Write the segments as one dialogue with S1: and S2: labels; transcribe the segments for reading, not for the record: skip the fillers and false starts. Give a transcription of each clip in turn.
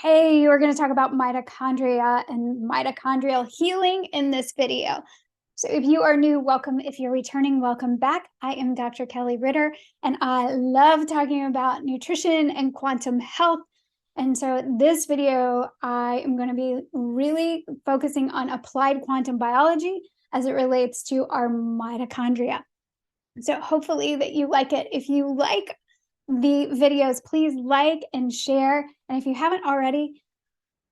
S1: Hey, we're going to talk about mitochondria and mitochondrial healing in this video. So if you are new, welcome. If you're returning, welcome back. I am Dr. Kelly Ritter, and I love talking about nutrition and quantum health. And so this video, I am going to be really focusing on applied quantum biology as it relates to our mitochondria. So hopefully that you like it. If you like the videos, please like and share. And if you haven't already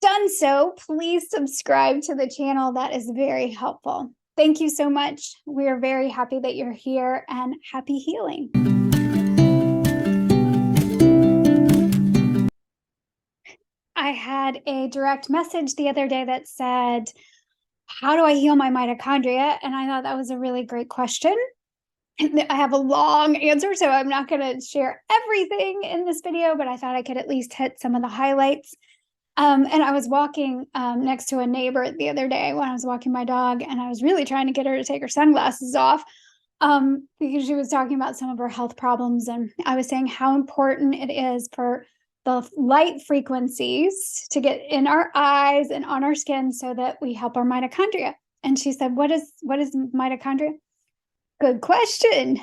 S1: done so, please subscribe to the channel. That is very helpful. Thank you so much. We are very happy that you're here and happy healing. I had a direct message the other day that said, how do I heal my mitochondria? And I thought that was a really great question. I have a long answer, so I'm not going to share everything in this video, but I thought I could at least hit some of the highlights. And I was walking next to a neighbor the other day when I was walking my dog, and I was really trying to get her to take her sunglasses off because she was talking about some of her health problems. And I was saying how important it is for the light frequencies to get in our eyes and on our skin so that we help our mitochondria. And she said, what is mitochondria? Good question.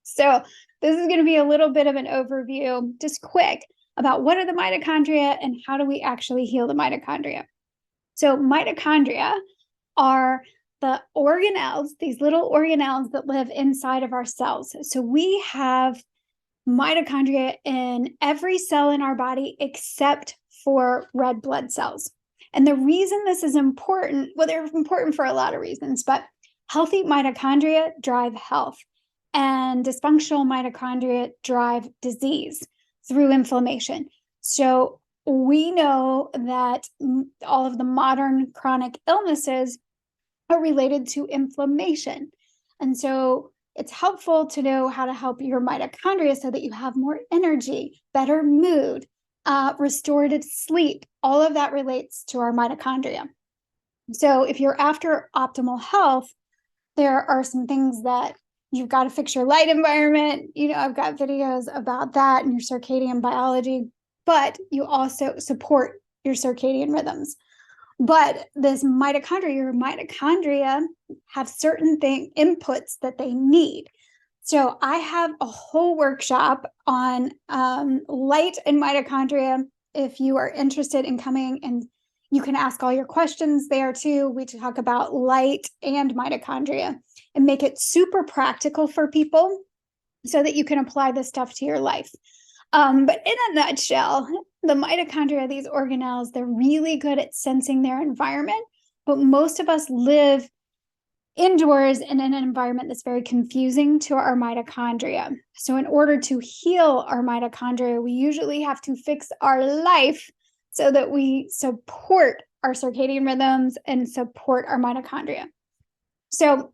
S1: So this is going to be a little bit of an overview, just quick, about what are the mitochondria and how do we actually heal the mitochondria. So mitochondria are the organelles, these little organelles that live inside of our cells. So we have mitochondria in every cell in our body except for red blood cells. And the reason this is important, well, they're important for a lot of reasons, but healthy mitochondria drive health, and dysfunctional mitochondria drive disease through inflammation. So we know that all of the modern chronic illnesses are related to inflammation. And so it's helpful to know how to help your mitochondria so that you have more energy, better mood, restorative sleep. All of that relates to our mitochondria. So if you're after optimal health, there are some things that you've got to fix your light environment. You know, I've got videos about that and your circadian biology, but you also support your circadian rhythms. But this mitochondria, your mitochondria have certain inputs that they need. So I have a whole workshop on light and mitochondria. If you are interested in coming, and you can ask all your questions there too. We talk about light and mitochondria and make it super practical for people so that you can apply this stuff to your life. But in a nutshell, the mitochondria, these organelles, they're really good at sensing their environment, but most of us live indoors and in an environment that's very confusing to our mitochondria. So in order to heal our mitochondria, we usually have to fix our life so that we support our circadian rhythms and support our mitochondria. So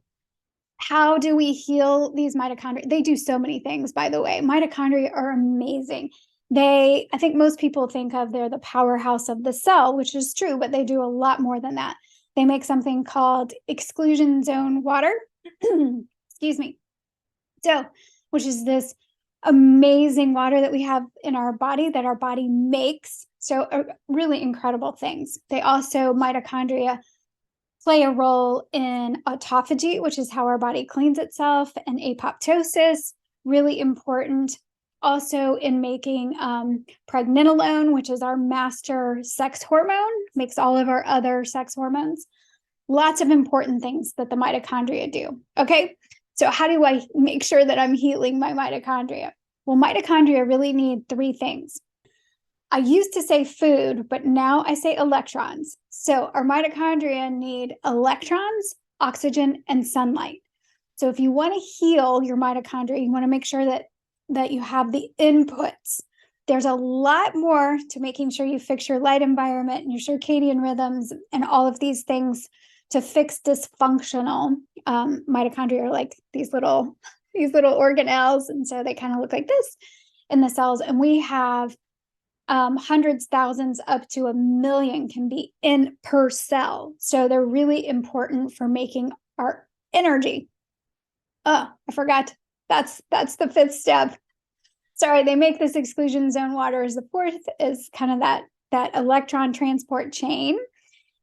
S1: how do we heal these mitochondria? They do so many things, by the way. Mitochondria are amazing. I think most people think of they're the powerhouse of the cell, which is true, but they do a lot more than that. They make something called exclusion zone water, excuse me. So, which is this amazing water that we have in our body that our body makes. So really incredible things. They also, mitochondria play a role in autophagy, which is how our body cleans itself, and apoptosis, really important. Also in making pregnenolone, which is our master sex hormone, makes all of our other sex hormones. Lots of important things that the mitochondria do. Okay, so how do I make sure that I'm healing my mitochondria? Well, mitochondria really need three things. I used to say food, but now I say electrons. So our mitochondria need electrons, oxygen, and sunlight. So if you want to heal your mitochondria, you want to make sure that you have the inputs. There's a lot more to making sure you fix your light environment and your circadian rhythms and all of these things to fix dysfunctional mitochondria, are like these little organelles. And so they kind of look like this in the cells. And we have hundreds, thousands, up to 1 million can be in per cell. So they're really important for making our energy. Oh, I forgot. That's the fifth step. Sorry, they make this exclusion zone water as the fourth, is kind of that that electron transport chain.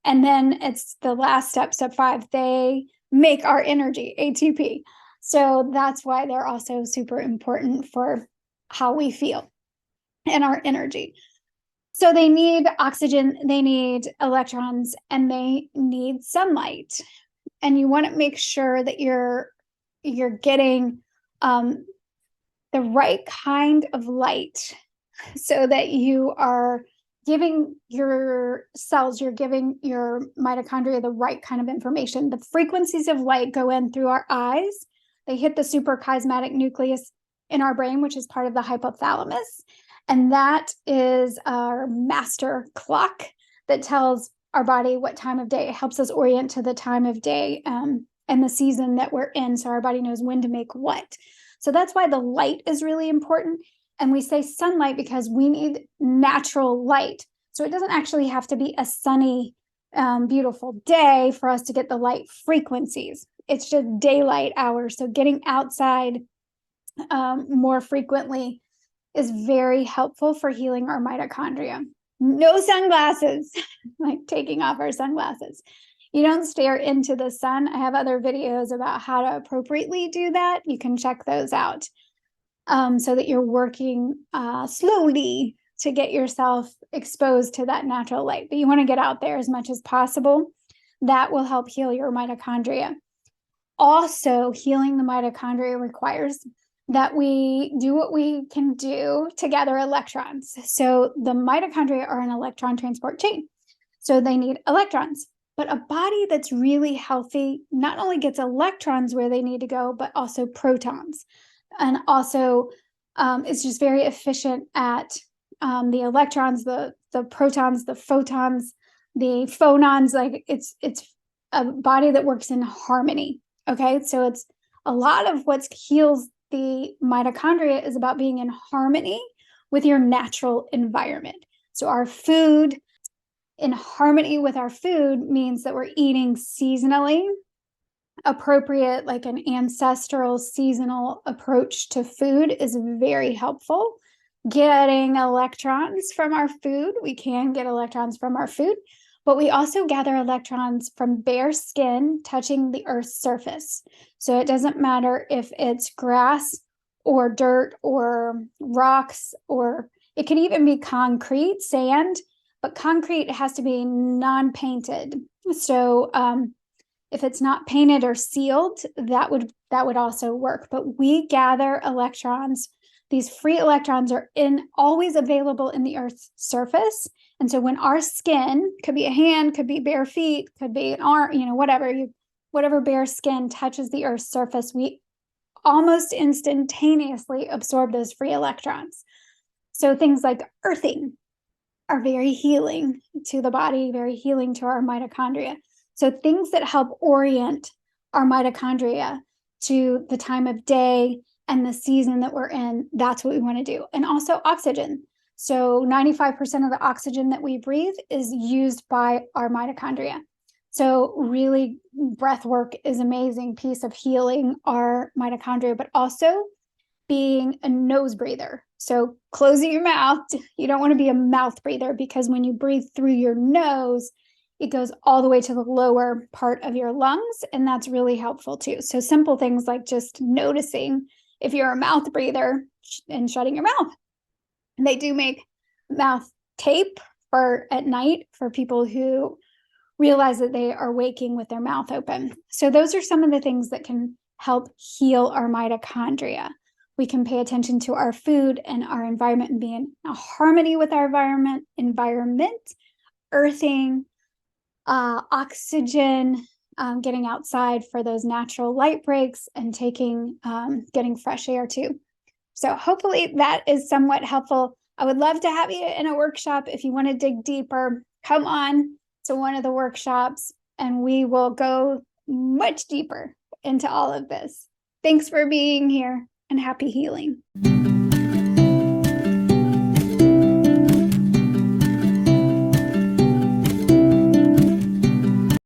S1: And then it's the last step, step 5, they make our energy, ATP. So that's why they're also super important for how we feel and our energy. So they need oxygen, they need electrons, and they need sunlight. And you want to make sure that you're getting the right kind of light so that you are giving your cells, you're giving your mitochondria the right kind of information. The frequencies of light go in through our eyes. They hit the suprachiasmatic nucleus in our brain, which is part of the hypothalamus. And that is our master clock that tells our body what time of day. It helps us orient to the time of day and the season that we're in, so our body knows when to make what. So that's why the light is really important. And we say sunlight because we need natural light. So it doesn't actually have to be a sunny, beautiful day for us to get the light frequencies. It's just daylight hours. So getting outside more frequently is very helpful for healing our mitochondria. No sunglasses, like taking off our sunglasses. You don't stare into the sun. I have other videos about how to appropriately do that. You can check those out so that you're working slowly to get yourself exposed to that natural light. But you want to get out there as much as possible. That will help heal your mitochondria. Also, healing the mitochondria requires that we do what we can do to gather electrons. So the mitochondria are an electron transport chain. So they need electrons. But a body that's really healthy not only gets electrons where they need to go, but also protons. And also is just very efficient at the electrons, the protons, the photons, the phonons. Like it's a body that works in harmony. Okay, so it's a lot of what heals the mitochondria is about being in harmony with your natural environment. So our food, in harmony with our food, means that we're eating seasonally appropriate, like an ancestral seasonal approach to food is very helpful. Getting electrons from our food, we can get electrons from our food, but we also gather electrons from bare skin touching the Earth's surface. So it doesn't matter if it's grass or dirt or rocks, or it could even be concrete, sand, but concrete has to be non-painted. So if it's not painted or sealed, that would also work. But we gather electrons. These free electrons are always available in the Earth's surface. And so when our skin, could be a hand, could be bare feet, could be an arm, whatever bare skin touches the Earth's surface, we almost instantaneously absorb those free electrons. So things like earthing are very healing to the body, very healing to our mitochondria. So things that help orient our mitochondria to the time of day and the season that we're in, that's what we want to do. And also oxygen. So 95% of the oxygen that we breathe is used by our mitochondria. So really, breath work is an amazing piece of healing our mitochondria, but also being a nose breather. So closing your mouth, you don't want to be a mouth breather, because when you breathe through your nose, it goes all the way to the lower part of your lungs, and that's really helpful too. So simple things like just noticing if you're a mouth breather and shutting your mouth. And they do make mouth tape for at night for people who realize that they are waking with their mouth open. So those are some of the things that can help heal our mitochondria. We can pay attention to our food and our environment and be in harmony with our environment, earthing, oxygen, getting outside for those natural light breaks, and getting fresh air too. So hopefully that is somewhat helpful. I would love to have you in a workshop. If you want to dig deeper, come on to one of the workshops and we will go much deeper into all of this. Thanks for being here, and happy healing.